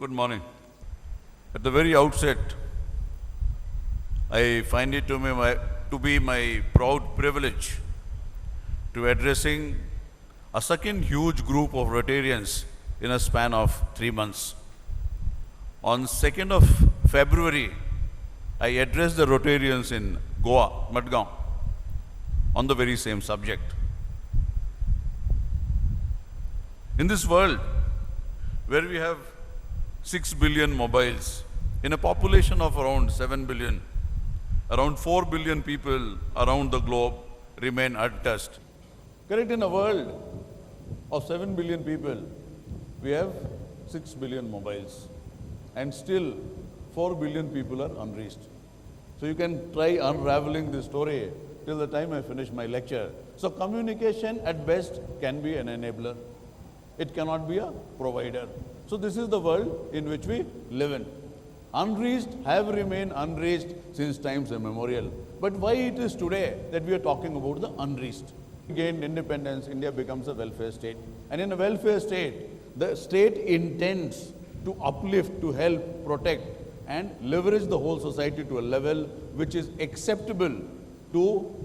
Good morning. At the very outset, I find it to be my proud privilege to addressing a second huge group of Rotarians in a span of 3 months. On 2nd of February, I addressed the Rotarians in Goa, Madgaon, on the very same subject. In this world, where we have 6 billion mobiles, in a population of around 7 billion, around 4 billion people around the globe remain untouched. Correct, in a world of 7 billion people, we have 6 billion mobiles, and still 4 billion people are unreached. So you can try unraveling this story till the time I finish my lecture. So communication at best can be an enabler. It cannot be a provider. So this is the world in which we live in. Unreached have remained unreached since times immemorial. But why it is today that we are talking about the unreached? Gained independence, India becomes a welfare state. And in a welfare state, the state intends to uplift, to help, protect, and leverage the whole society to a level which is acceptable to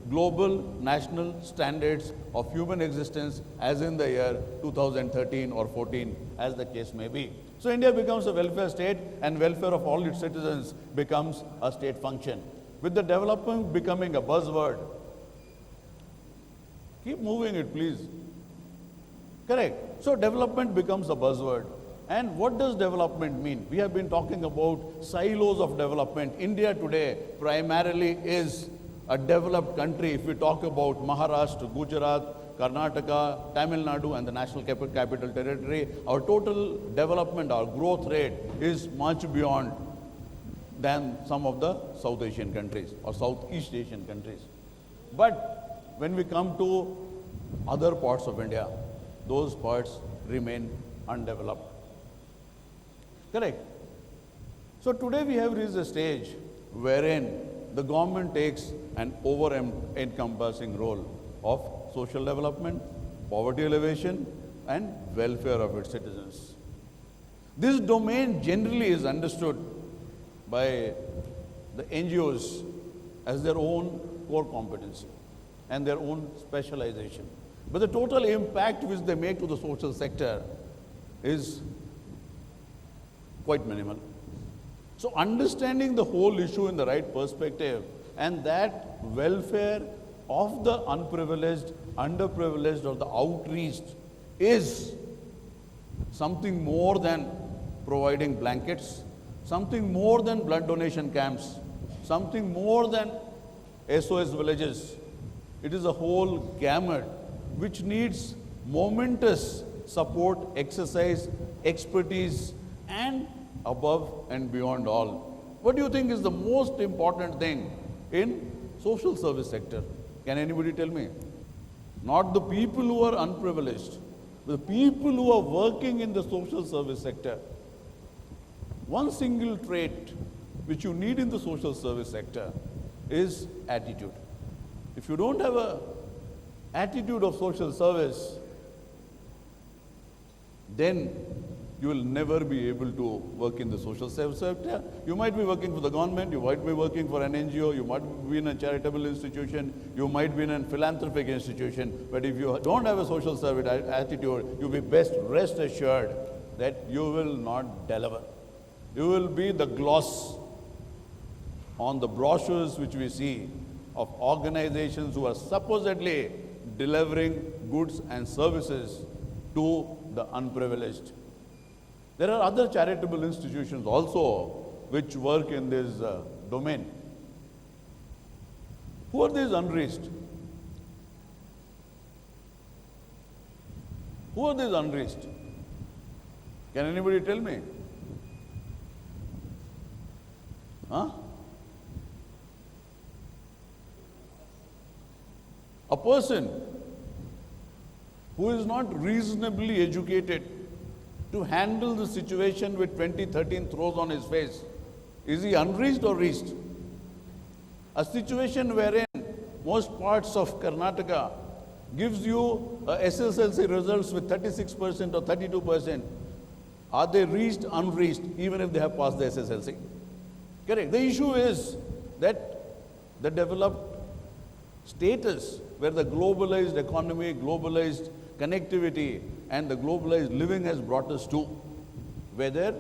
global national standards of human existence, as in the year 2013 or 14, as the case may be. So India becomes a welfare state, and welfare of all its citizens becomes a state function. With the development becoming a buzzword, keep moving it, please. Correct. So development becomes a buzzword. And what does development mean? We have been talking about silos of development. India today primarily is a developed country. If we talk about Maharashtra, Gujarat, Karnataka, Tamil Nadu, and the National Capital Territory, our total development, our growth rate is much beyond than some of the South Asian countries or Southeast Asian countries. But when we come to other parts of India, those parts remain undeveloped. Correct. So today we have reached a stage wherein the government takes an over-encompassing role of social development, poverty elevation, and welfare of its citizens. This domain generally is understood by the NGOs as their own core competency and their own specialization. But the total impact which they make to the social sector is quite minimal. So understanding the whole issue in the right perspective, and that welfare of the unprivileged, underprivileged, or the outreached is something more than providing blankets, something more than blood donation camps, something more than SOS villages. It is a whole gamut which needs momentous support, exercise, expertise, and above and beyond all. What do you think is the most important thing in social service sector? Can anybody tell me? Not the people who are unprivileged, the people who are working in the social service sector. One single trait which you need in the social service sector is attitude. If you don't have an attitude of social service, then you will never be able to work in the social service sector. You might be working for the government, you might be working for an NGO, you might be in a charitable institution, you might be in a philanthropic institution, but if you don't have a social service attitude, you be best rest assured that you will not deliver. You will be the gloss on the brochures which we see of organizations who are supposedly delivering goods and services to the unprivileged. There are other charitable institutions also which work in this domain. Who are these unreached? Who are these unreached? Can anybody tell me? Huh? A person who is not reasonably educated to handle the situation with 2013 throws on his face, is he unreached or reached? A situation wherein most parts of Karnataka gives you SSLC results with 36% or 32%, Are they reached, unreached, even if they have passed the SSLC? Correct. The issue is that the developed status where the globalized economy, globalized connectivity, and the globalized living has brought us to, whether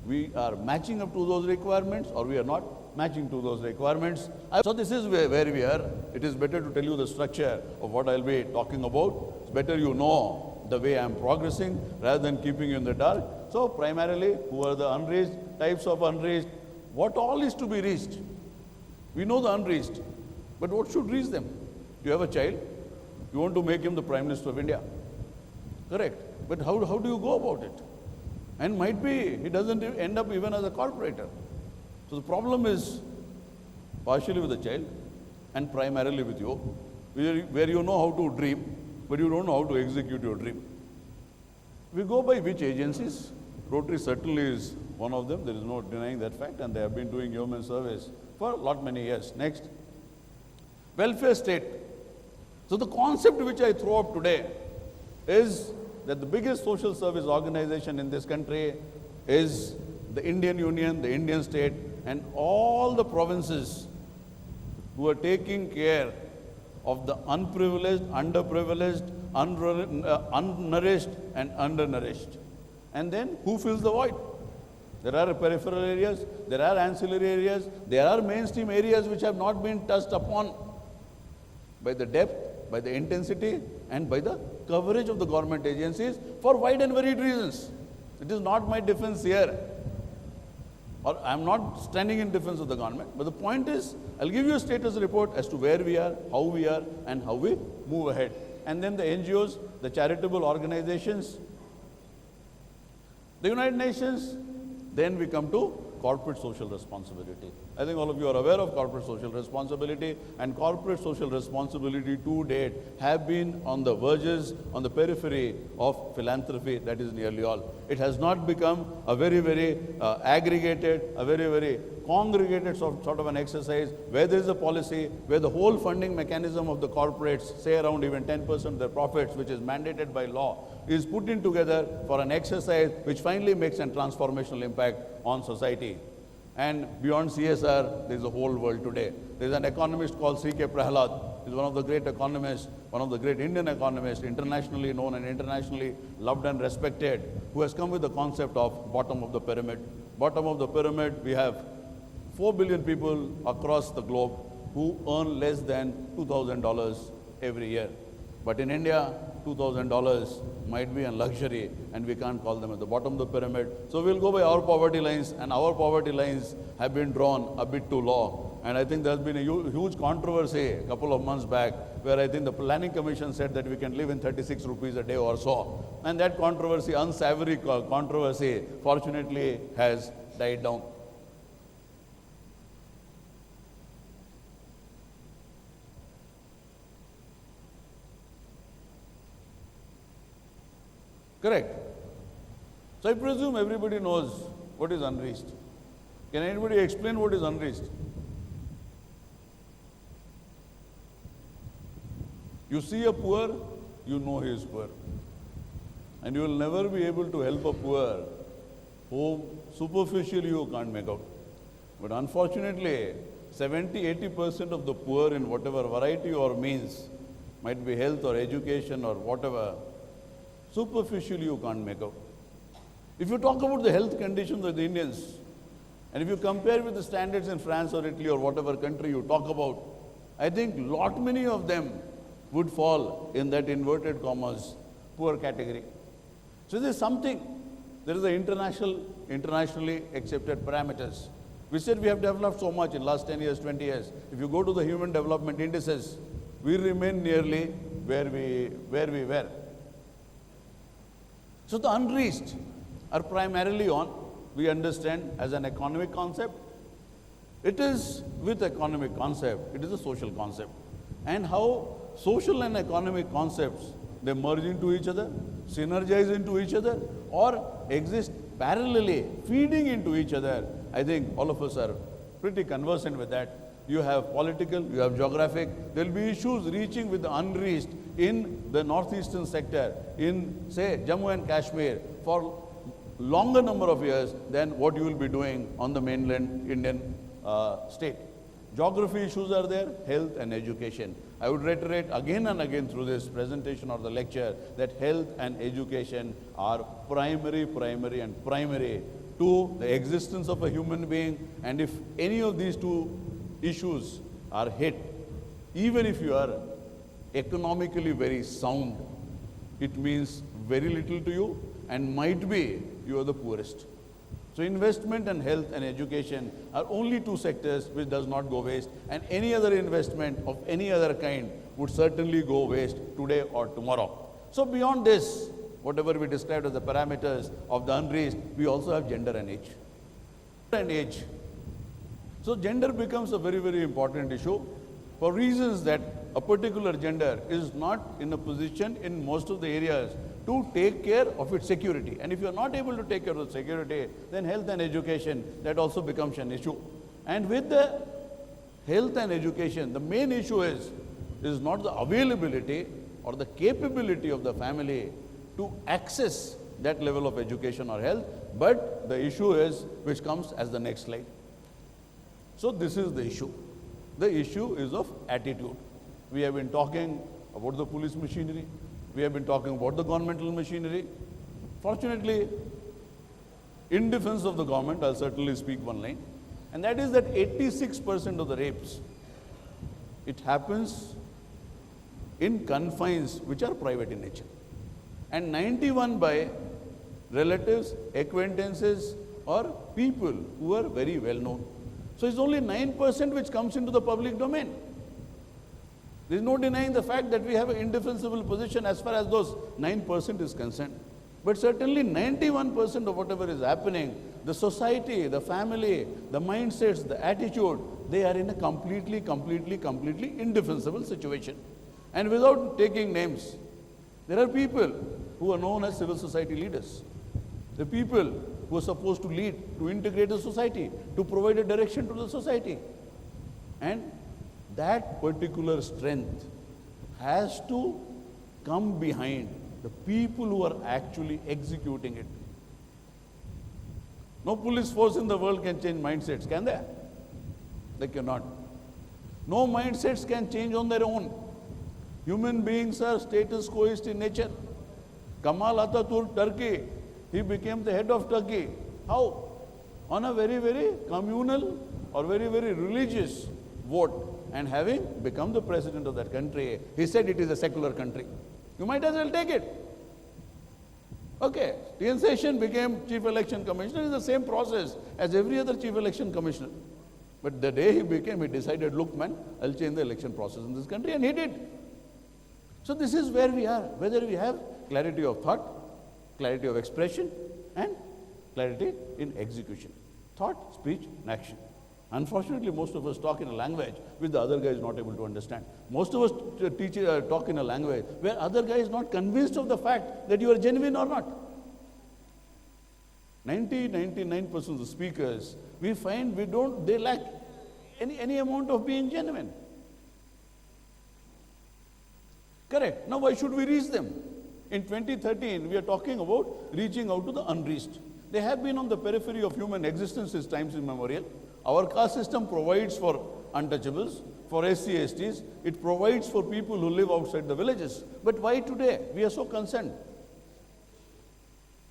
we are matching up to those requirements or we are not matching to those requirements. So this is where we are. It is better to tell you the structure of what I'll be talking about. It's better you know the way I'm progressing rather than keeping you in the dark. So primarily, who are the unreached, types of unreached, what all is to be reached? We know the unreached, but what should reach them? You have a child, you want to make him the Prime Minister of India. Correct. But how do you go about it? And might be he doesn't end up even as a corporator. So the problem is partially with the child and primarily with you, where you know how to dream, but you don't know how to execute your dream. We go by which agencies? Rotary certainly is one of them. There is no denying that fact, and they have been doing human service for many years. Next. Welfare state. So the concept which I throw up today is that the biggest social service organization in this country is the Indian Union, the Indian state, and all the provinces who are taking care of the unprivileged, underprivileged, unnourished, and undernourished. And then who fills the void? There are peripheral areas, there are ancillary areas, there are mainstream areas which have not been touched upon by the depth, by the intensity, and by the coverage of the government agencies for wide and varied reasons. It is not my defense here, or I am not standing in defense of the government, but the point is, I'll give you a status report as to where we are, and how we move ahead. And then the NGOs, the charitable organizations, the United Nations, then we come to corporate social responsibility. I think all of you are aware of corporate social responsibility, and corporate social responsibility to date have been on the verges, on the periphery of philanthropy. That is nearly all. It has not become a very aggregated, a very congregated sort of an exercise where there is a policy, where the whole funding mechanism of the corporates, say around even 10% of their profits, which is mandated by law, is put in together for an exercise which finally makes a transformational impact on society. And beyond CSR, there is a whole world today. There is an economist called C.K. Prahalad. He is one of the great economists, one of the great Indian economists, internationally known and internationally loved and respected, who has come with the concept of bottom of the pyramid. Bottom of the pyramid, we have 4 billion people across the globe who earn less than $2,000 every year. But in India, $2,000 might be a luxury, and we can't call them at the bottom of the pyramid. So we'll go by our poverty lines, and our poverty lines have been drawn a bit too low. And I think there's been a huge controversy a couple of months back, where I think the Planning Commission said that we can live in 36 rupees a day or so. And that controversy, unsavory controversy, fortunately has died down. Correct. So I presume everybody knows what is unreached. Can anybody explain what is unreached? You see a poor, you know he is poor. And you will never be able to help a poor whom superficially you can't make out. But unfortunately, 70-80% of the poor in whatever variety or means, might be health or education or whatever, superficially you can't make out. If you talk about the health conditions of the Indians, and if you compare with the standards in France or Italy or whatever country you talk about, I think lot many of them would fall in that inverted commas poor category. So there is something, there is the internationally accepted parameters. We said we have developed so much in last 10 years, 20 years. If you go to the human development indices, we remain nearly where we were. So the unreached are primarily on, we understand, as an economic concept. It is with economic concept, it is a social concept. And how social and economic concepts, they merge into each other, synergize into each other, or exist parallelly, feeding into each other. I think all of us are pretty conversant with that. You have political, you have geographic. There will be issues reaching with the unreached in the northeastern sector, in, say, Jammu and Kashmir, for longer number of years than what you will be doing on the mainland Indian state. Geography issues are there, health and education. I would reiterate again and again through this presentation or the lecture that health and education are primary to the existence of a human being, and if any of these two issues are hit, even if you are economically very sound, it means very little to you and might be you are the poorest. So investment and health and education are only two sectors which does not go waste, and any other investment of any other kind would certainly go waste today or tomorrow. So beyond this, whatever we described as the parameters of the unreached, we also have gender and age. So gender becomes a very important issue for reasons that a particular gender is not in a position in most of the areas to take care of its security. And if you are not able to take care of security, then health and education, that also becomes an issue. And with the health and education, the main issue is not the availability or the capability of the family to access that level of education or health, but the issue is, which comes as the next slide. So this is the issue. The issue is of attitude. We have been talking about the police machinery. We have been talking about the governmental machinery. Fortunately, in defense of the government, I'll certainly speak one line, and that is that 86% of the rapes, it happens in confines which are private in nature, and 91 by relatives, acquaintances, or people who are very well known. So it's only 9% which comes into the public domain. There is no denying the fact that we have an indefensible position as far as those 9% is concerned. But certainly 91% of whatever is happening, the society, the family, the mindsets, the attitude, they are in a completely indefensible situation. And without taking names, there are people who are known as civil society leaders. The people who are supposed to lead, to integrate the society, to provide a direction to the society. And that particular strength has to come behind the people who are actually executing it. No police force in the world can change mindsets, can they? They cannot. No mindsets can change on their own. Human beings are status quoist in nature. Kemal Atatürk, Turkey, he became the head of Turkey. How? On a very communal or very religious vote. And having become the president of that country, he said it is a secular country. You might as well take it. Okay, T.N. Session became chief election commissioner. It's the same process as every other chief election commissioner. But the day he became, he decided, look man, I'll change the election process in this country, and he did. So this is where we are, whether we have clarity of thought, clarity of expression, and clarity in execution. Thought, speech, and action. Unfortunately, most of us talk in a language which the other guy is not able to understand. Most of us talk in a language where other guy is not convinced of the fact that you are genuine or not. 99% of the speakers, we find they lack any amount of being genuine. Correct. Now, why should we reach them? In 2013, we are talking about reaching out to the unreached. They have been on the periphery of human existence since times immemorial. Our caste system provides for untouchables, for SC/STs. It provides for people who live outside the villages. But why today? We are so concerned.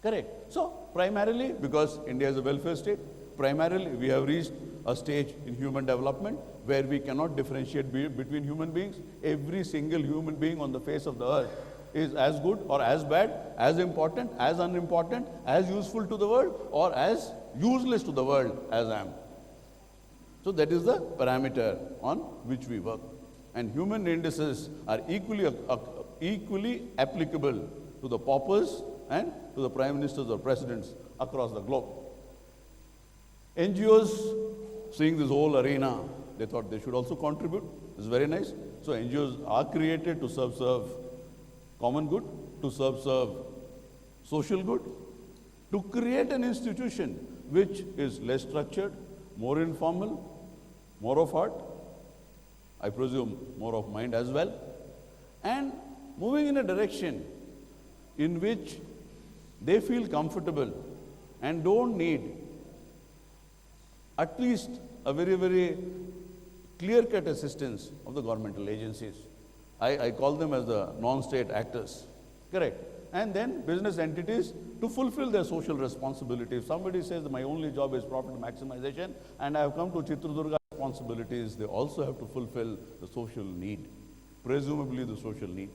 Correct. So, primarily because India is a welfare state, primarily we have reached a stage in human development where we cannot differentiate between human beings. Every single human being on the face of the earth is as good or as bad, as important, as unimportant, as useful to the world, or as useless to the world as I am. So that is the parameter on which we work. And human indices are equally applicable to the paupers and to the prime ministers or presidents across the globe. NGOs, seeing this whole arena, they thought they should also contribute. It's very nice. So NGOs are created to serve common good, to serve social good, to create an institution which is less structured, more informal, more of heart, I presume more of mind as well, and moving in a direction in which they feel comfortable and don't need at least a very, very clear-cut assistance of the governmental agencies. I call them as the non-state actors, correct? And then business entities to fulfill their social responsibility. If somebody says that my only job is profit maximization and I have come to Chitradurga responsibilities, they also have to fulfill the social need, presumably the social need.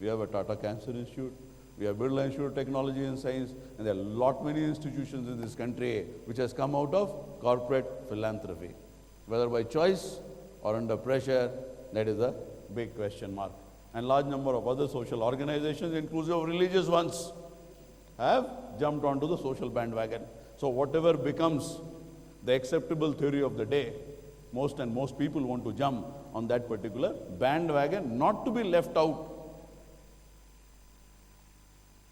We have a Tata Cancer Institute, we have Birla Institute of Technology and Science, and there are lot many institutions in this country which has come out of corporate philanthropy. Whether by choice or under pressure, that is a big question mark. And large number of other social organizations, inclusive of religious ones, have jumped onto the social bandwagon. So whatever becomes the acceptable theory of the day, most people want to jump on that particular bandwagon, not to be left out.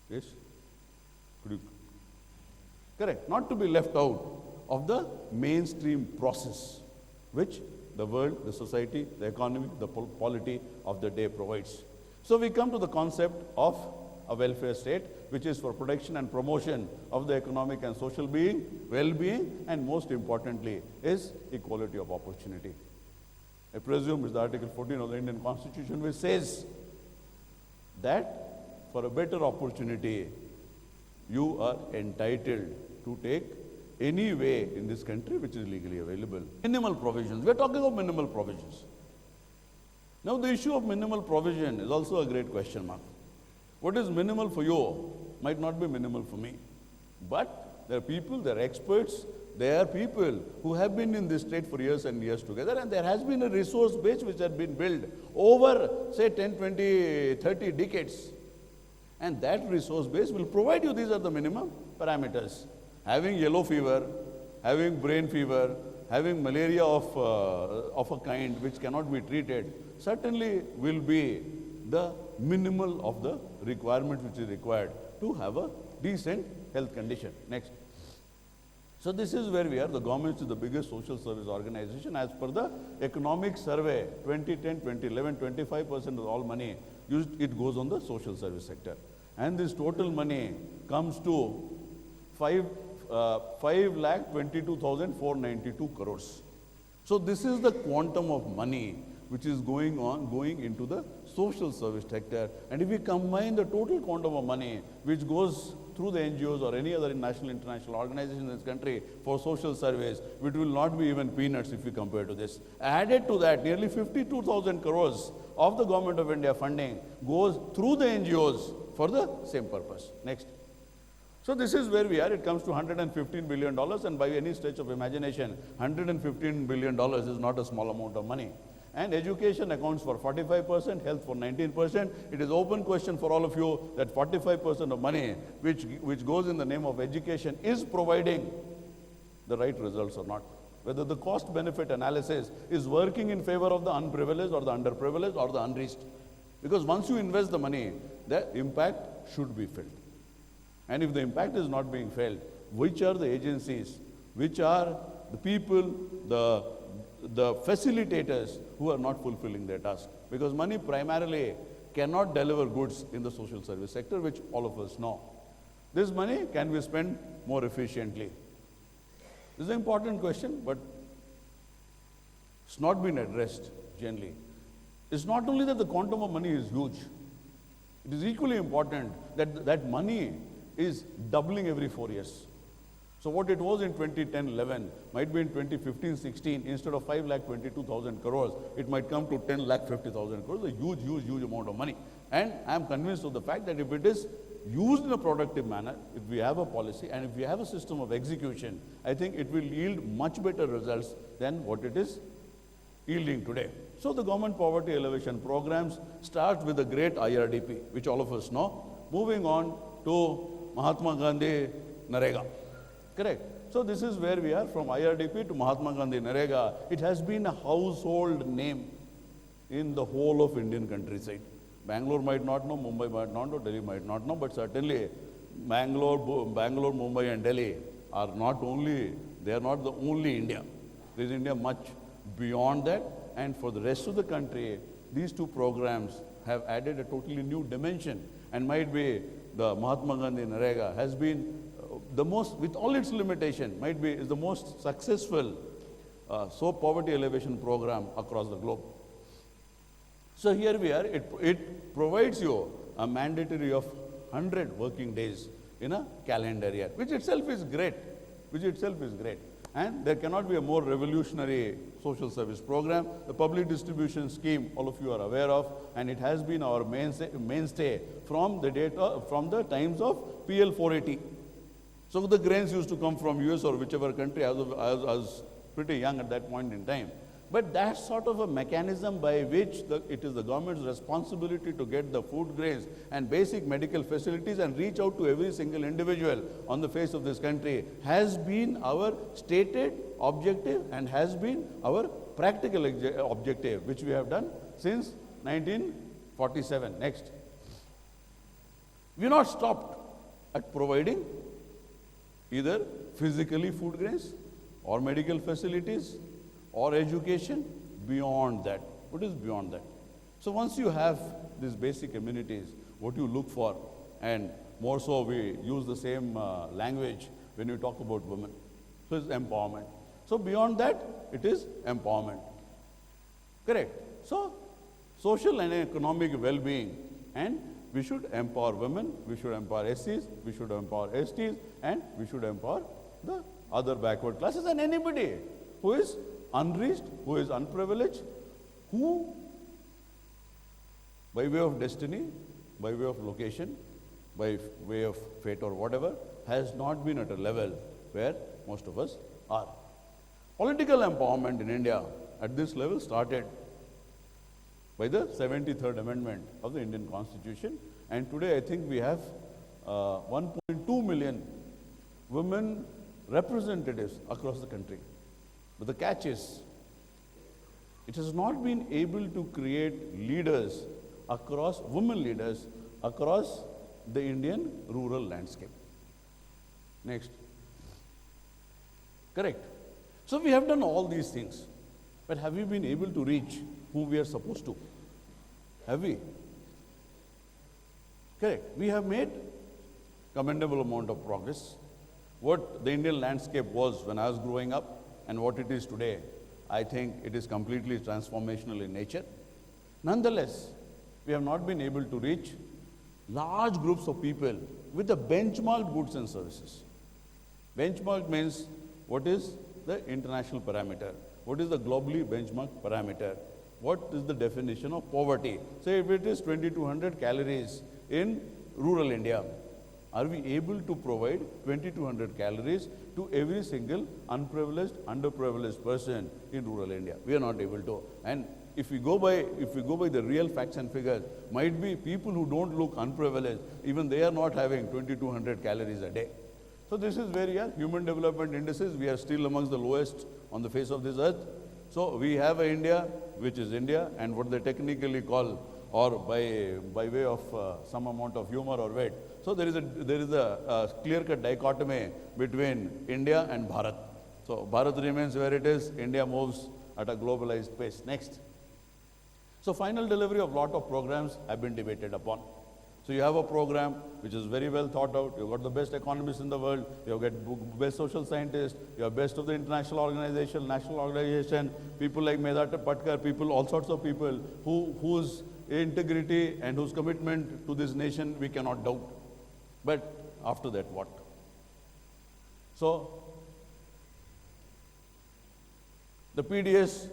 Yes? Could you? Correct. Not to be left out of the mainstream process, which the world, the society, the economy, the polity of the day provides. So we come to the concept of a welfare state, which is for protection and promotion of the economic and social well-being, and most importantly is equality of opportunity. I presume it's the Article 14 of the Indian Constitution, which says that for a better opportunity, you are entitled to take any way in this country which is legally available. Minimal provisions. We're talking of minimal provisions. Now the issue of minimal provision is also a great question mark. What is minimal for you might not be minimal for me. But there are people, there are experts, there are people who have been in this state for years and years together, and there has been a resource base which has been built over, say, 10, 20, 30 decades. And that resource base will provide you, these are the minimum parameters. Having yellow fever, having brain fever, having malaria of a kind which cannot be treated, certainly will be the minimal of the requirement which is required to have a decent health condition. Next. So this is where we are. The government is the biggest social service organization. As per the economic survey, 2010, 2011, 25% of all money used, it goes on the social service sector. And this total money comes to 5,22,492 crores. So this is the quantum of money which is going into the social service sector. And if we combine the total quantum of money which goes through the NGOs or any other national, international organization in this country for social service, which will not be even peanuts if we compare to this. Added to that, nearly 52,000 crores of the Government of India funding goes through the NGOs for the same purpose. Next. So this is where we are. It comes to $115 billion, and by any stretch of imagination, $115 billion is not a small amount of money. And education accounts for 45%, health for 19%. It is open question for all of you that 45% of money which goes in the name of education is providing the right results or not. Whether the cost-benefit analysis is working in favor of the unprivileged or the underprivileged or the unreached. Because once you invest the money, the impact should be felt. And if the impact is not being felt, which are the agencies, which are the people, the facilitators who are not fulfilling their task? Because money primarily cannot deliver goods in the social service sector, which all of us know. This money can be spent more efficiently. This is an important question, but it's not been addressed generally. It's not only that the quantum of money is huge, it is equally important that that money is doubling every 4 years. So what it was in 2010-11 might be in 2015-16, instead of 5,22,000 crores, it might come to 10,50,000 crores, a huge amount of money. And I am convinced of the fact that if it is used in a productive manner, if we have a policy and if we have a system of execution, I think it will yield much better results than what it is yielding today. So the government poverty elevation programs start with the great IRDP, which all of us know, moving on to Mahatma Gandhi Narega. Correct. So this is where we are, from IRDP to Mahatma Gandhi Narega. It has been a household name in the whole of Indian countryside. Bangalore might not know, Mumbai might not know, Delhi might not know, but certainly Bangalore, Mumbai and Delhi are not only, they are not the only India. There is India much beyond that, and for the rest of the country, these two programs have added a totally new dimension, and might be the Mahatma Gandhi Narega has been the most, with all its limitation, might be is the most successful soap poverty elevation program across the globe. So here we are, it provides you a mandatory of 100 working days in a calendar year, which itself is great, And there cannot be a more revolutionary social service program. The public distribution scheme, all of you are aware of, and it has been our mainstay from the times of PL 480. So the grains used to come from US or whichever country. I was pretty young at that point in time. But that's sort of a mechanism by which it is the government's responsibility to get the food grains and basic medical facilities and reach out to every single individual on the face of this country has been our stated objective and has been our practical objective, which we have done since 1947. Next. We not stopped at providing either physically food grains or medical facilities or education. Beyond that. What is beyond that? So once you have these basic amenities, what you look for, and more so we use the same language when you talk about women. So it's empowerment. So beyond that, it is empowerment. Correct. So social and economic well-being, and we should empower women, we should empower SCs, we should empower STs, and we should empower the other backward classes and anybody who is unreached, who is unprivileged, who by way of destiny, by way of location, by way of fate or whatever, has not been at a level where most of us are. Political empowerment in India at this level started by the 73rd Amendment of the Indian Constitution, and today I think we have 1.2 million women representatives across the country. But the catch is, it has not been able to create leaders across, women leaders across the Indian rural landscape. Next. Correct. So we have done all these things, but have we been able to reach who we are supposed to? Have we? Correct. We have made commendable amount of progress. What the Indian landscape was when I was growing up and what it is today, I think it is completely transformational in nature. Nonetheless, we have not been able to reach large groups of people with the benchmark goods and services. Benchmark means what is the international parameter? What is the globally benchmark parameter? What is the definition of poverty? Say if it is 2200 calories in rural India, are we able to provide 2200 calories to every single unprivileged, underprivileged person in rural India? We are not able to. And if we go by the real facts and figures, might be people who don't look unprivileged, even they are not having 2200 calories a day. So this is where we are. Human development indices, we are still amongst the lowest on the face of this earth. So we have a India, which is India, and what they technically call, or by way of some amount of humor or wit. So there is a clear-cut dichotomy between India and Bharat. So Bharat remains where it is, India moves at a globalized pace. Next. So final delivery of lot of programs have been debated upon. So you have a program which is very well thought out, you've got the best economists in the world, you've got best social scientists, you have best of the international organization, national organization, people like Medha Patkar, people, all sorts of people whose integrity and whose commitment to this nation we cannot doubt. But after that, what? So the PDS,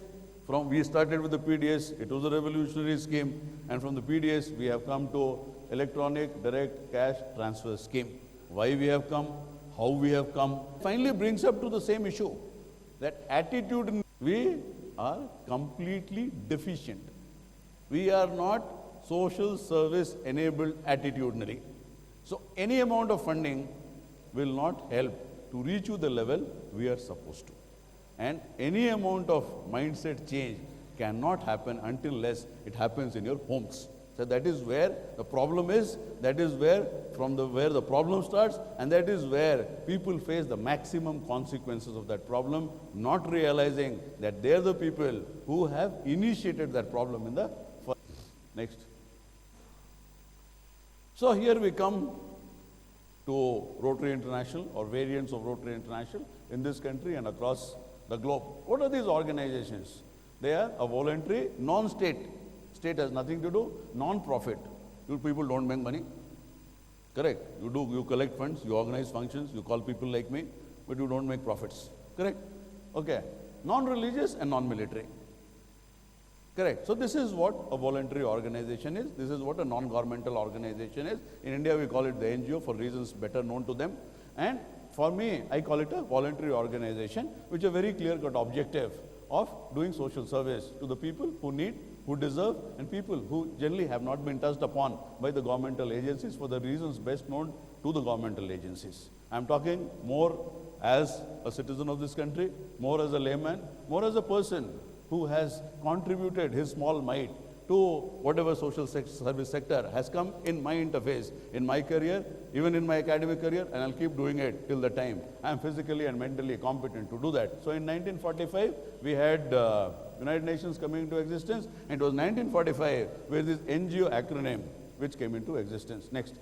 we started with the PDS, it was a revolutionary scheme, and from the PDS we have come to electronic direct cash transfer scheme. Why we have come, how we have come, finally brings up to the same issue, that attitude, we are completely deficient. We are not social service enabled attitudinally. So any amount of funding will not help to reach you the level we are supposed to. And any amount of mindset change cannot happen unless it happens in your homes. So that is where the problem is, that is where where the problem starts, and that is where people face the maximum consequences of that problem, not realizing that they are the people who have initiated that problem in the first. Next. So here we come to Rotary International or variants of Rotary International in this country and across the globe. What are these organizations? They are a voluntary, non-state. State has nothing to do, non-profit. You people don't make money. Correct. You collect funds, you organize functions, you call people like me, but you don't make profits. Correct? Okay. Non-religious and non-military. Correct. So this is what a voluntary organization is. This is what a non-governmental organization is. In India, we call it the NGO for reasons better known to them. And for me, I call it a voluntary organization, which is a very clear-cut objective of doing social service to the people who need, who deserve, and people who generally have not been touched upon by the governmental agencies for the reasons best known to the governmental agencies. I'm talking more as a citizen of this country, more as a layman, more as a person who has contributed his small mite to whatever social service sector has come in my interface, in my career, even in my academic career, and I'll keep doing it till the time I'm physically and mentally competent to do that. So in 1945, we had United Nations coming into existence, and it was 1945 where this NGO acronym which came into existence. Next.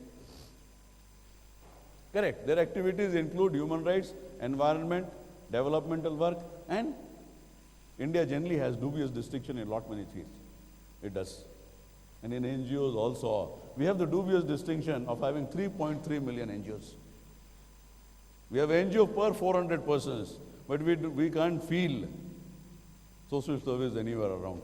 Correct. Their activities include human rights, environment, developmental work, and India generally has dubious distinction in lot many fields. It does. And in NGOs also, we have the dubious distinction of having 3.3 million NGOs. We have NGO per 400 persons, but we can't feel social service anywhere around.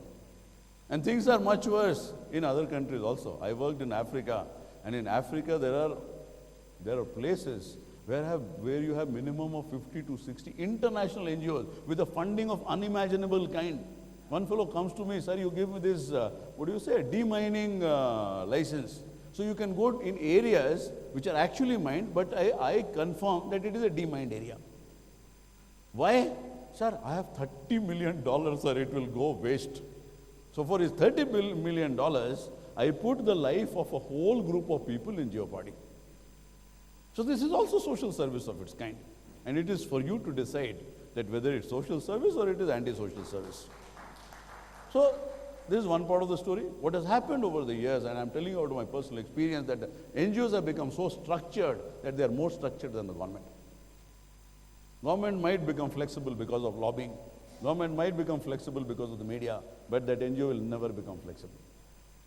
And things are much worse in other countries also. I worked in Africa, and in Africa there are places where you have minimum of 50 to 60 international NGOs with a funding of unimaginable kind. One fellow comes to me, sir, you give me this, demining license. So you can go in areas which are actually mined, but I confirm that it is a demined area. Why? Sir, I have $30 million, sir, it will go waste. So for his $30 million, I put the life of a whole group of people in jeopardy. So this is also social service of its kind. And it is for you to decide that whether it's social service or it is anti-social service. So this is one part of the story. What has happened over the years, and I'm telling you out of my personal experience, that NGOs have become so structured that they are more structured than the government. Government might become flexible because of lobbying. Government might become flexible because of the media, but that NGO will never become flexible.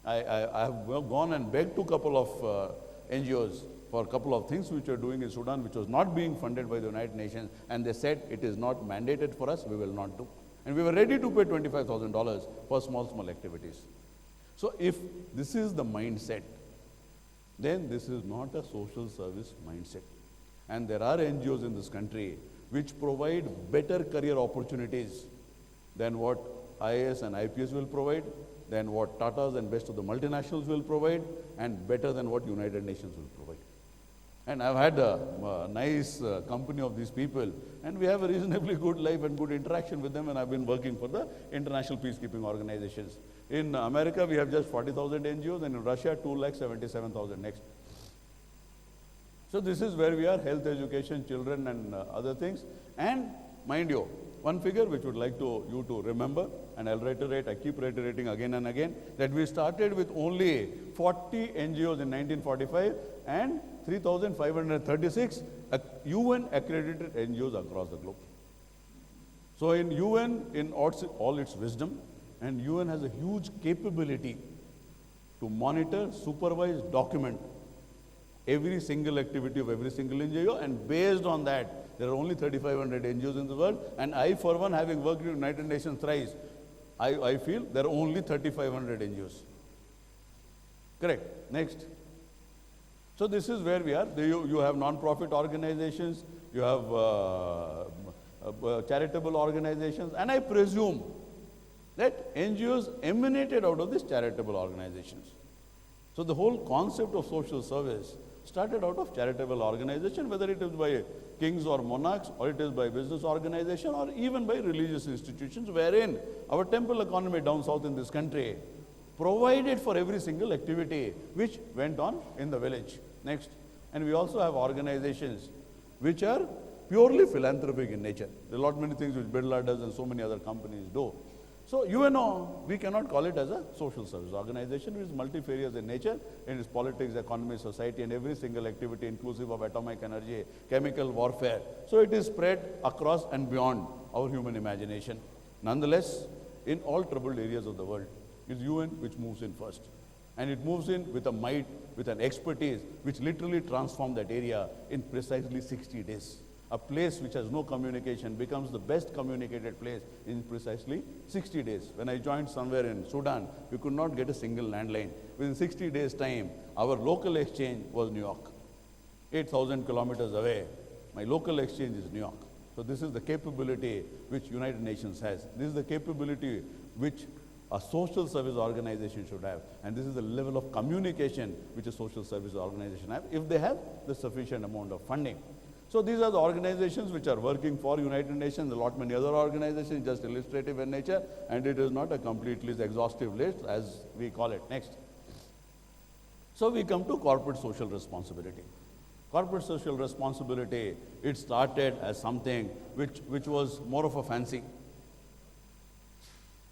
I have gone and begged to a couple of NGOs for a couple of things which we are doing in Sudan, which was not being funded by the United Nations, and they said it is not mandated for us, we will not do. And we were ready to pay $25,000 for small activities. So if this is the mindset, then this is not a social service mindset. And there are NGOs in this country which provide better career opportunities than what IAS and IPS will provide, than what Tatas and best of the multinationals will provide, and better than what United Nations will provide. And I've had a nice company of these people, and we have a reasonably good life and good interaction with them, and I've been working for the international peacekeeping organizations. In America, we have just 40,000 NGOs, and in Russia, 277,000 next. So this is where we are, health, education, children, and other things. And mind you, one figure which would like you to remember, and I'll reiterate, I keep reiterating again and again, that we started with only 40 NGOs in 1945 and 3,536 UN accredited NGOs across the globe. So in UN, in all its wisdom, and UN has a huge capability to monitor, supervise, document every single activity of every single NGO, and based on that, there are only 3,500 NGOs in the world, and I, for one, having worked in United Nations thrice, I feel there are only 3,500 NGOs. Correct. Next. So this is where we are. You have non-profit organizations, you have charitable organizations, and I presume that NGOs emanated out of these charitable organizations. So the whole concept of social service started out of charitable organization, whether it is by kings or monarchs, or it is by business organization, or even by religious institutions, wherein our temple economy down south in this country provided for every single activity which went on in the village. Next. And we also have organizations which are purely philanthropic in nature. There are a lot many things which Birla does and so many other companies do. So UNO, we cannot call it as a social service organization. It is multifarious in nature, in its politics, economy, society, and every single activity inclusive of atomic energy, chemical warfare. So it is spread across and beyond our human imagination. Nonetheless, in all troubled areas of the world, it is UN which moves in first. And it moves in with a might, with an expertise, which literally transforms that area in precisely 60 days. A place which has no communication becomes the best communicated place in precisely 60 days. When I joined somewhere in Sudan, we could not get a single landline. Within 60 days' time, our local exchange was New York. 8,000 kilometers away, my local exchange is New York. So this is the capability which United Nations has. This is the capability which a social service organization should have. And this is the level of communication which a social service organization have, if they have the sufficient amount of funding. So these are the organizations which are working for United Nations, a lot many other organizations, just illustrative in nature, and it is not a completely exhaustive list as we call it. Next. So we come to corporate social responsibility. Corporate social responsibility, it started as something which was more of a fancy.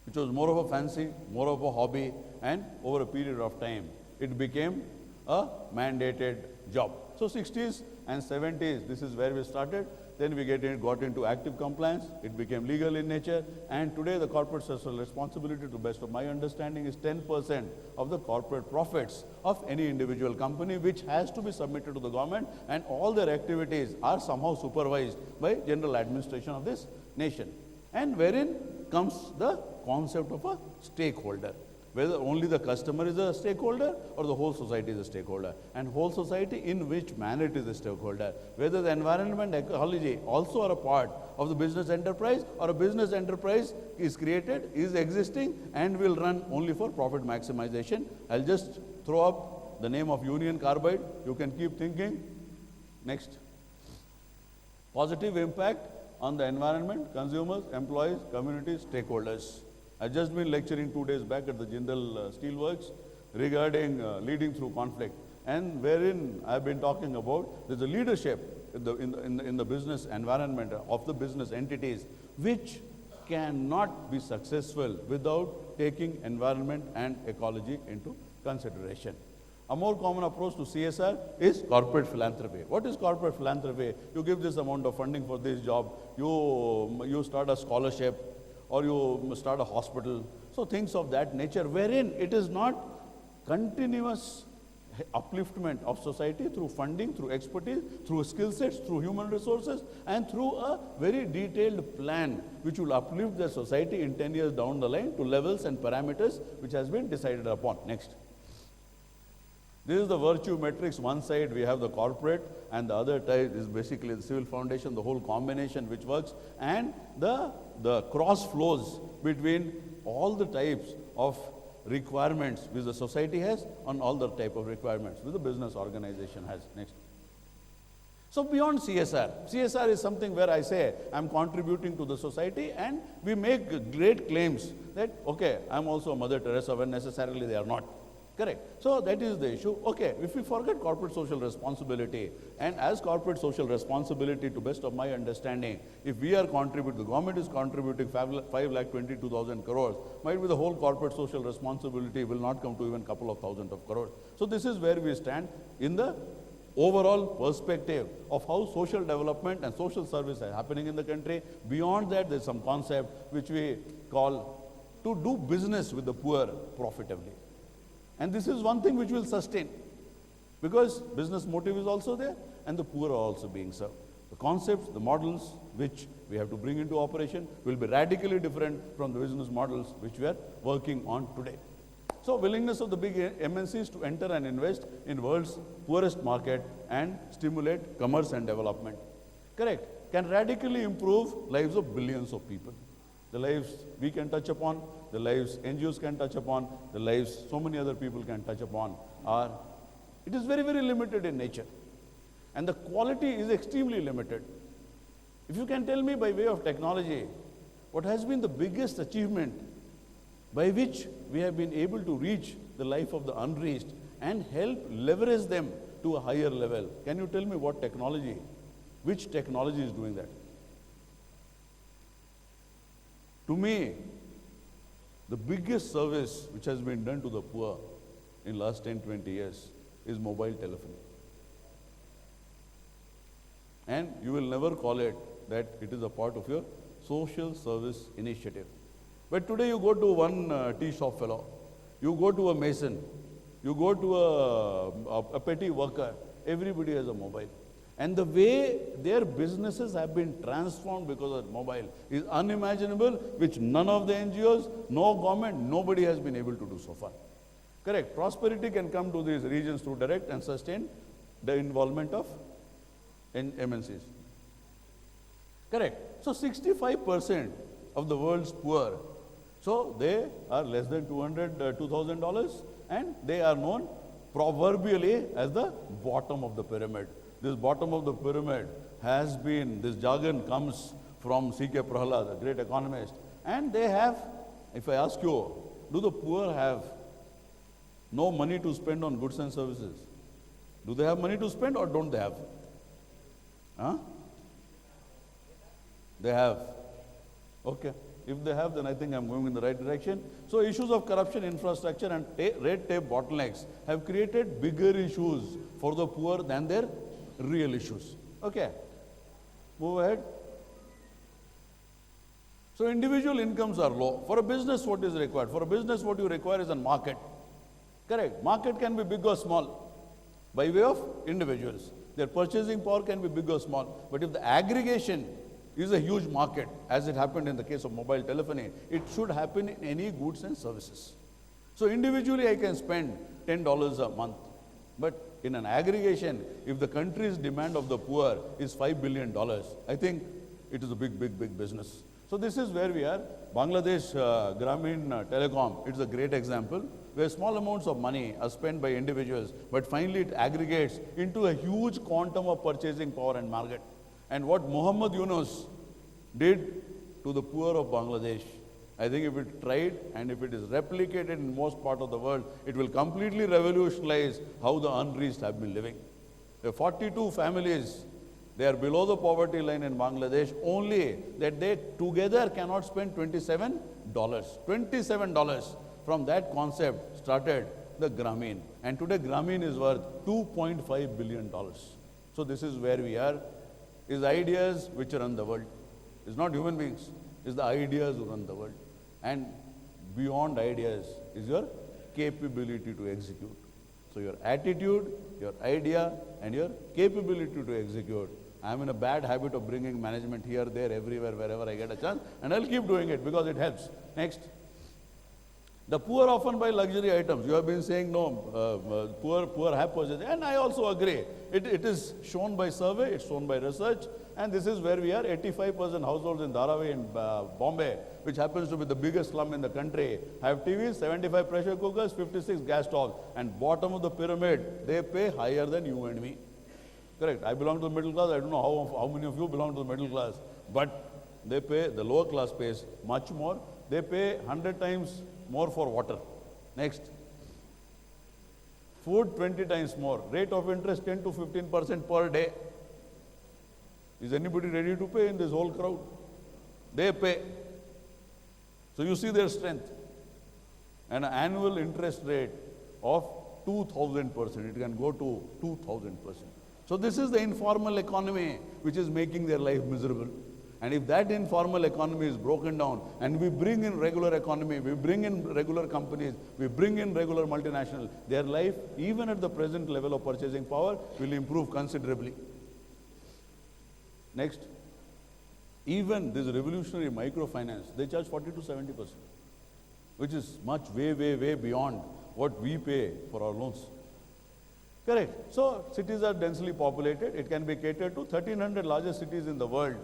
Which was more of a fancy, more of a hobby, and over a period of time, it became a mandated job. So 60s and 70s, this is where we started. Then we got into active compliance. It became legal in nature. And today the corporate social responsibility, to the best of my understanding, is 10% of the corporate profits of any individual company, which has to be submitted to the government. And all their activities are somehow supervised by general administration of this nation. And wherein comes the concept of a stakeholder. Whether only the customer is a stakeholder or the whole society is a stakeholder. And whole society, in which manner it is a stakeholder. Whether the environment, ecology also are a part of the business enterprise, or a business enterprise is created, is existing, and will run only for profit maximization. I'll just throw up the name of Union Carbide. You can keep thinking. Next. Positive impact on the environment, consumers, employees, communities, stakeholders. I've just been lecturing 2 days back at the Jindal Steelworks regarding leading through conflict, and wherein I've been talking about there's a leadership in the business environment of the business entities which cannot be successful without taking environment and ecology into consideration. A more common approach to CSR is corporate philanthropy. What is corporate philanthropy? You give this amount of funding for this job, you start a scholarship, or you start a hospital. So things of that nature, wherein it is not continuous upliftment of society through funding, through expertise, through skill sets, through human resources, and through a very detailed plan which will uplift the society in 10 years down the line to levels and parameters which has been decided upon. Next. This is the virtue matrix. One side we have the corporate, and the other side is basically the civil foundation, the whole combination which works, and the cross flows between all the types of requirements which the society has on all the type of requirements which the business organization has. Next. So beyond CSR, CSR is something where I say I'm contributing to the society, and we make great claims that, okay, I'm also a Mother Teresa, when necessarily they are not. Correct. So that is the issue. Okay, if we forget corporate social responsibility, and as corporate social responsibility, to best of my understanding, if we are contributing, the government is contributing 5,22,000 crores, might be the whole corporate social responsibility will not come to even a couple of thousand of crores. So this is where we stand in the overall perspective of how social development and social service are happening in the country. Beyond that, there's some concept which we call to do business with the poor profitably. And this is one thing which will sustain, because business motive is also there and the poor are also being served. The concepts, the models which we have to bring into operation will be radically different from the business models which we are working on today. So willingness of the big MNCs to enter and invest in world's poorest market and stimulate commerce and development. Correct. Can radically improve lives of billions of people. The lives we can touch upon, the lives NGOs can touch upon, the lives so many other people can touch upon it is very, very limited in nature. And the quality is extremely limited. If you can tell me by way of technology, what has been the biggest achievement by which we have been able to reach the life of the unreached and help leverage them to a higher level? Can you tell me what technology, which technology is doing that? To me, The biggest service which has been done to the poor in last 10, 20 years is mobile telephony. And you will never call it that it is a part of your social service initiative. But today you go to one tea shop fellow, you go to a mason, you go to a petty worker, everybody has a mobile. And the way their businesses have been transformed because of mobile is unimaginable, which none of the NGOs, no government, nobody has been able to do so far. Correct. Prosperity can come to these regions through direct and sustained the involvement of MNCs. Correct. So 65% of the world's poor, so they are less than $2,000 and they are known proverbially as the bottom of the pyramid. This bottom of the pyramid has been, this jargon comes from C.K. Prahalad, a great economist, and they have, if I ask you, do the poor have no money to spend on goods and services? Do they have money to spend or don't they have? Huh? They have. Okay. If they have, then I think I'm going in the right direction. So issues of corruption, infrastructure and red tape bottlenecks have created bigger issues for the poor than their real issues. Okay. Move ahead. So individual incomes are low. For a business, what is required? For a business, what you require is a market. Correct. Market can be big or small by way of individuals. Their purchasing power can be big or small. But if the aggregation is a huge market, as it happened in the case of mobile telephony, it should happen in any goods and services. So individually, I can spend $10 a month. But in an aggregation, if the country's demand of the poor is $5 billion, I think it is a big, big, big business. So this is where we are. Bangladesh Grameen Telecom, it's a great example where small amounts of money are spent by individuals, but finally it aggregates into a huge quantum of purchasing power and market. And what Muhammad Yunus did to the poor of Bangladesh, I think if it tried and if it is replicated in most part of the world, it will completely revolutionize how the unreached have been living. There are 42 families, they are below the poverty line in Bangladesh, only that they together cannot spend $27. $27. From that concept started the Grameen. And today Grameen is worth $2.5 billion. So this is where we are. Is ideas which run the world. It's not human beings. It's the ideas who run the world. And beyond ideas is your capability to execute. So your attitude, your idea, and your capability to execute. I'm in a bad habit of bringing management here, there, everywhere, wherever I get a chance, and I'll keep doing it because it helps. Next. The poor often buy luxury items. You have been saying no, poor have purchased, and I also agree. It is shown by survey, it's shown by research, and this is where we are. 85% households in Dharavi in Bombay, which happens to be the biggest slum in the country, have TVs, 75 pressure cookers, 56 gas stoves, and bottom of the pyramid, they pay higher than you and me. Correct. I belong to the middle class. I don't know how many of you belong to the middle class, but they pay, the lower class pays much more. They pay 100 times more for water. Next. Food 20 times more. Rate of interest 10 to 15% per day. Is anybody ready to pay in this whole crowd? They pay. So you see their strength. And an annual interest rate of 2,000%. It can go to 2,000%. So this is the informal economy which is making their life miserable. And if that informal economy is broken down and we bring in regular economy, we bring in regular companies, we bring in regular multinationals, their life, even at the present level of purchasing power, will improve considerably. Next. Even this revolutionary microfinance, they charge 40 to 70%, which is much way beyond what we pay for our loans. Correct. So cities are densely populated. It can be catered to 1,300 largest cities in the world.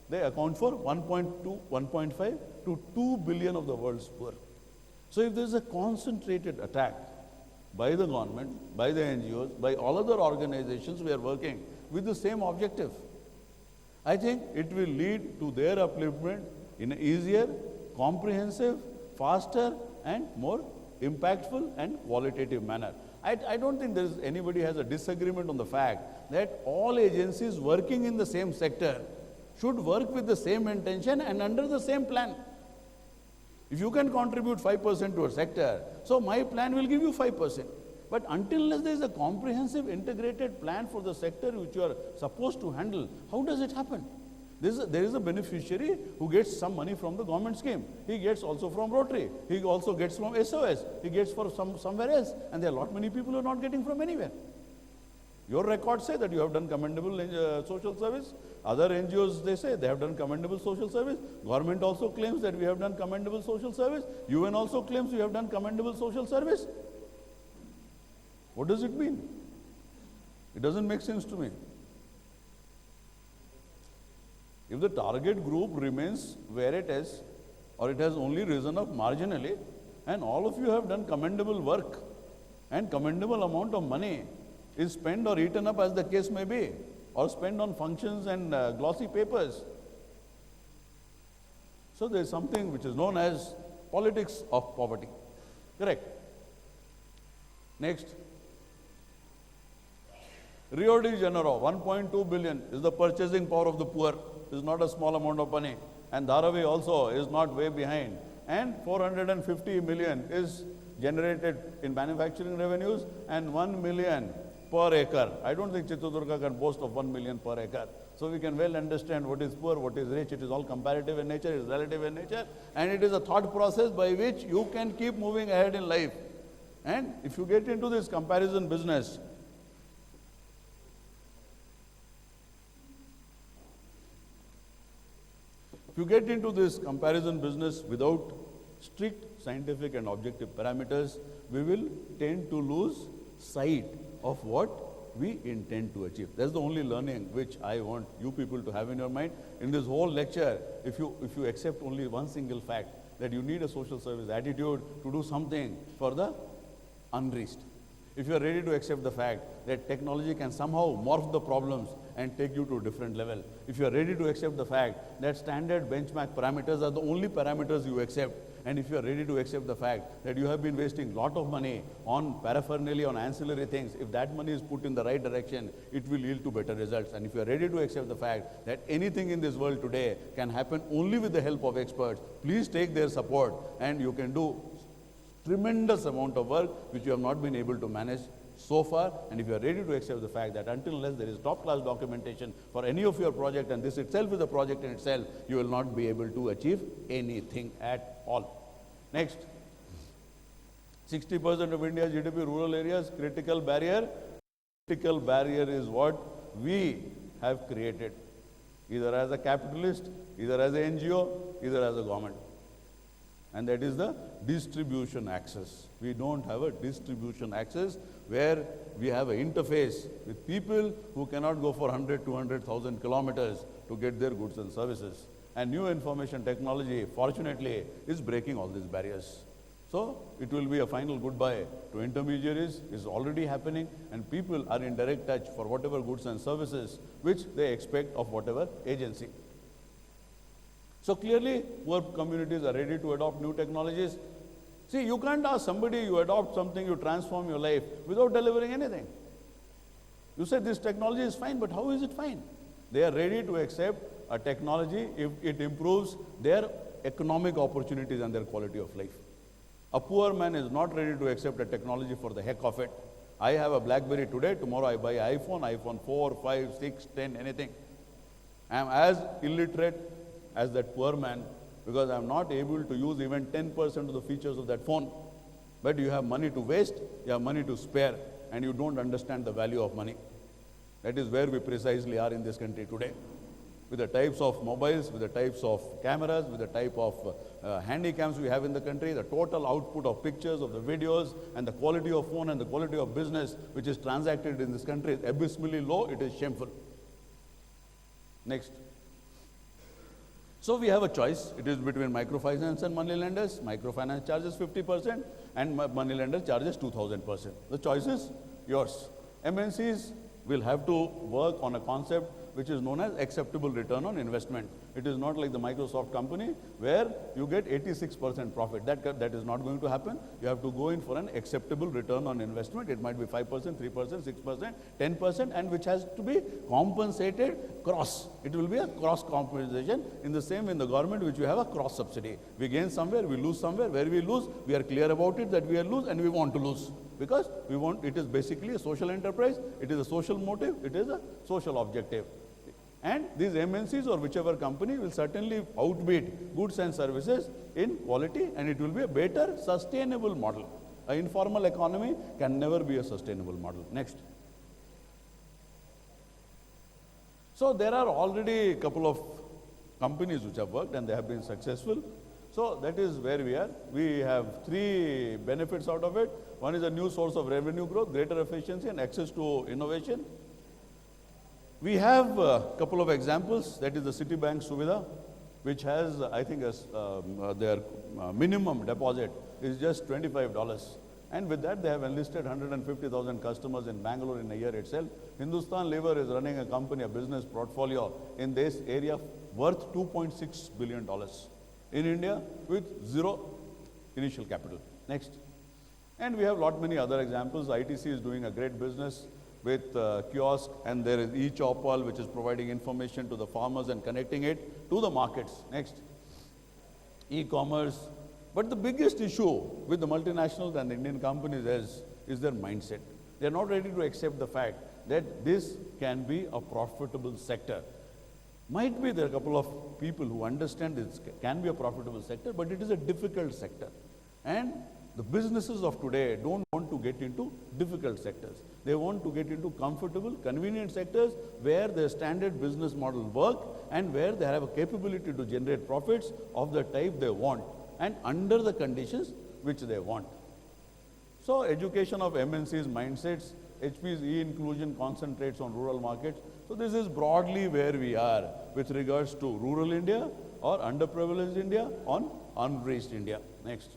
They account for 1.5 to 2 billion of the world's poor. So if there is a concentrated attack by the government, by the NGOs, by all other organizations, we are working with the same objective. I think it will lead to their upliftment in an easier, comprehensive, faster, and more impactful and qualitative manner. I don't think there is anybody has a disagreement on the fact that all agencies working in the same sector should work with the same intention and under the same plan. If you can contribute 5% to a sector, so my plan will give you 5%. But until unless there is a comprehensive integrated plan for the sector which you are supposed to handle, how does it happen? There is a beneficiary who gets some money from the government scheme. He gets also from Rotary. He also gets from SOS. He gets from somewhere else. And there are a lot many people who are not getting from anywhere. Your records say that you have done commendable social service. Other NGOs, they say they have done commendable social service. Government also claims that we have done commendable social service. UN also claims we have done commendable social service. What does it mean? It doesn't make sense to me. If the target group remains where it is, or it has only risen up marginally, and all of you have done commendable work, and commendable amount of money is spent or eaten up as the case may be, or spent on functions and glossy papers. So there is something which is known as politics of poverty. Correct? Next. Rio de Janeiro, 1.2 billion is the purchasing power of the poor. Is not a small amount of money. And Dharavi also is not way behind. And 450 million is generated in manufacturing revenues and 1 million per acre. I don't think Chitradurga can boast of 1 million per acre. So we can well understand what is poor, what is rich. It is all comparative in nature, it is relative in nature. And it is a thought process by which you can keep moving ahead in life. And if you get into this comparison business, without strict scientific and objective parameters, we will tend to lose sight of what we intend to achieve. That's the only learning which I want you people to have in your mind. In this whole lecture, if you accept only one single fact, that you need a social service attitude to do something for the unreached. If you are ready to accept the fact that technology can somehow morph the problems and take you to a different level, if you are ready to accept the fact that standard benchmark parameters are the only parameters you accept, and if you are ready to accept the fact that you have been wasting lot of money on paraphernalia, on ancillary things, if that money is put in the right direction, it will yield to better results. And if you are ready to accept the fact that anything in this world today can happen only with the help of experts, please take their support and you can do tremendous amount of work which you have not been able to manage so far. And if you are ready to accept the fact that until unless there is top class documentation for any of your project, and this itself is a project in itself, you will not be able to achieve anything at all. Next, 60% of India's GDP rural areas, critical barrier. Critical barrier is what we have created, either as a capitalist, either as an NGO, either as a government. And that is the distribution access. We don't have a distribution access where we have an interface with people who cannot go for 100, 200,000 kilometers to get their goods and services. And new information technology, fortunately, is breaking all these barriers. So it will be a final goodbye to intermediaries, is already happening, and people are in direct touch for whatever goods and services which they expect of whatever agency. So clearly, poor communities are ready to adopt new technologies. See, you can't ask somebody, you adopt something, you transform your life without delivering anything. You say this technology is fine, but how is it fine? They are ready to accept a technology if it improves their economic opportunities and their quality of life. A poor man is not ready to accept a technology for the heck of it. I have a BlackBerry today, tomorrow I buy iPhone 4, 5, 6, 10, anything. I am as illiterate as that poor man because I am not able to use even 10% of the features of that phone. But you have money to waste, you have money to spare, and you don't understand the value of money. That is where we precisely are in this country today. With the types of mobiles, with the types of cameras, with the type of handycams we have in the country, the total output of pictures, of the videos, and the quality of phone and the quality of business which is transacted in this country is abysmally low, it is shameful. Next. So we have a choice. It is between microfinance and money lenders. Microfinance charges 50% and money lender charges 2000%. The choice is yours. MNCs will have to work on a concept which is known as acceptable return on investment. It is not like the Microsoft company where you get 86% profit. That is not going to happen. You have to go in for an acceptable return on investment. It might be 5%, 3%, 6%, 10%, and which has to be compensated cross. It will be a cross compensation. In the same in the government, which we have a cross subsidy. We gain somewhere, we lose somewhere. Where we lose, we are clear about it that we are lose and we want to lose. Because we want, it is basically a social enterprise, it is a social motive, it is a social objective. And these MNCs or whichever company will certainly outbid goods and services in quality, and it will be a better sustainable model. An informal economy can never be a sustainable model. Next. So there are already a couple of companies which have worked and they have been successful. So that is where we are. We have three benefits out of it. One is a new source of revenue growth, greater efficiency and access to innovation. We have a couple of examples. That is the Citibank Suvidha, which has, I think, their minimum deposit is just $25. And with that, they have enlisted 150,000 customers in Bangalore in a year itself. Hindustan Lever is running a company, a business portfolio in this area worth $2.6 billion in India with zero initial capital. Next. And we have many other examples. ITC is doing a great business with kiosk, and there is e-Chopal, which is providing information to the farmers and connecting it to the markets. Next. E-commerce. But the biggest issue with the multinationals and the Indian companies is their mindset. They are not ready to accept the fact that this can be a profitable sector. Might be there are a couple of people who understand this can be a profitable sector, but it is a difficult sector. And the businesses of today don't want to get into difficult sectors. They want to get into comfortable, convenient sectors where their standard business model work and where they have a capability to generate profits of the type they want and under the conditions which they want. So education of MNCs mindsets, HP's e-inclusion concentrates on rural markets. So this is broadly where we are with regards to rural India or underprivileged India on unreached India. Next.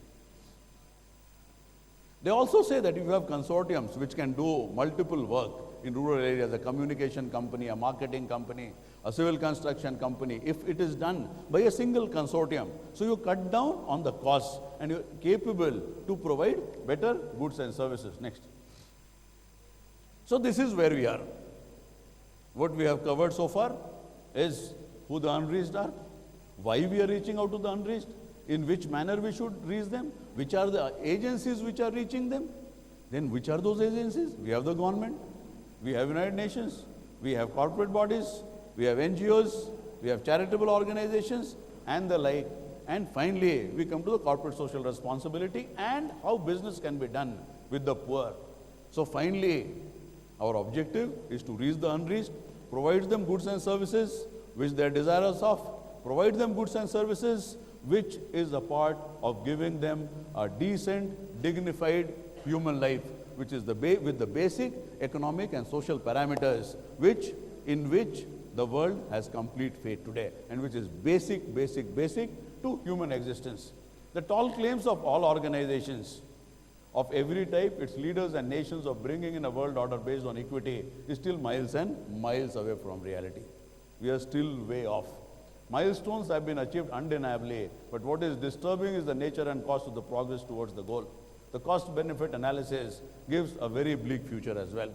They also say that if you have consortiums which can do multiple work in rural areas, a communication company, a marketing company, a civil construction company, if it is done by a single consortium, so you cut down on the costs and you're capable to provide better goods and services. Next. So this is where we are. What we have covered so far is who the unreached are, why we are reaching out to the unreached, in which manner we should reach them, which are the agencies which are reaching them, then which are those agencies? We have the government, we have United Nations, we have corporate bodies, we have NGOs, we have charitable organizations and the like. And finally, we come to the corporate social responsibility and how business can be done with the poor. So finally, our objective is to reach the unreached, provide them goods and services which they are desirous of, provide them goods and services which is a part of giving them a decent, dignified human life, which is with the basic economic and social parameters in which the world has complete faith today, and which is basic to human existence. The tall claims of all organizations of every type, its leaders and nations of bringing in a world order based on equity is still miles and miles away from reality. We are still way off. Milestones have been achieved undeniably, but what is disturbing is the nature and cost of the progress towards the goal. The cost-benefit analysis gives a very bleak future as well.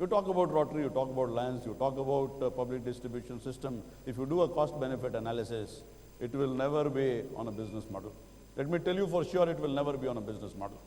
You talk about Rotary, you talk about Lions, you talk about public distribution system. If you do a cost-benefit analysis, it will never be on a business model. Let me tell you for sure, it will never be on a business model.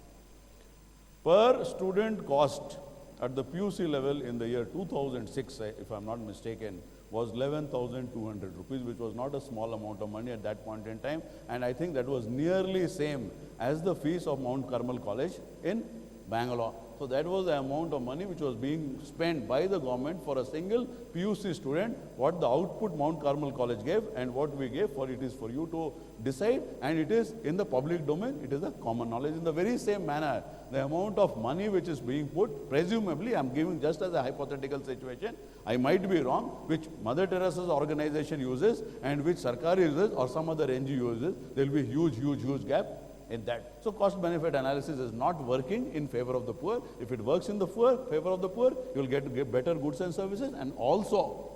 Per student cost at the PUC level in the year 2006, if I'm not mistaken, was 11,200 rupees, which was not a small amount of money at that point in time. And I think that was nearly same as the fees of Mount Carmel College in Bangalore. So that was the amount of money which was being spent by the government for a single PUC student, what the output Mount Carmel College gave and what we gave. For it is for you to decide, and it is in the public domain, it is a common knowledge. In the very same manner, the amount of money which is being put, presumably, I am giving just as a hypothetical situation, I might be wrong, which Mother Teresa's organization uses and which Sarkar uses or some other NGO uses, there will be huge gap in that. So cost benefit analysis is not working in favor of the poor. If it works in the favor of the poor, you will get better goods and services, and also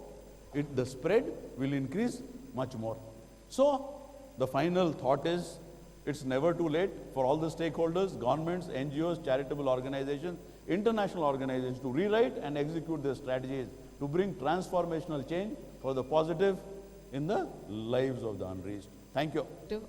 the spread will increase much more. So, the final thought is, it's never too late for all the stakeholders, governments, NGOs, charitable organizations, international organizations to rewrite and execute their strategies to bring transformational change for the positive in the lives of the unreached. Thank you.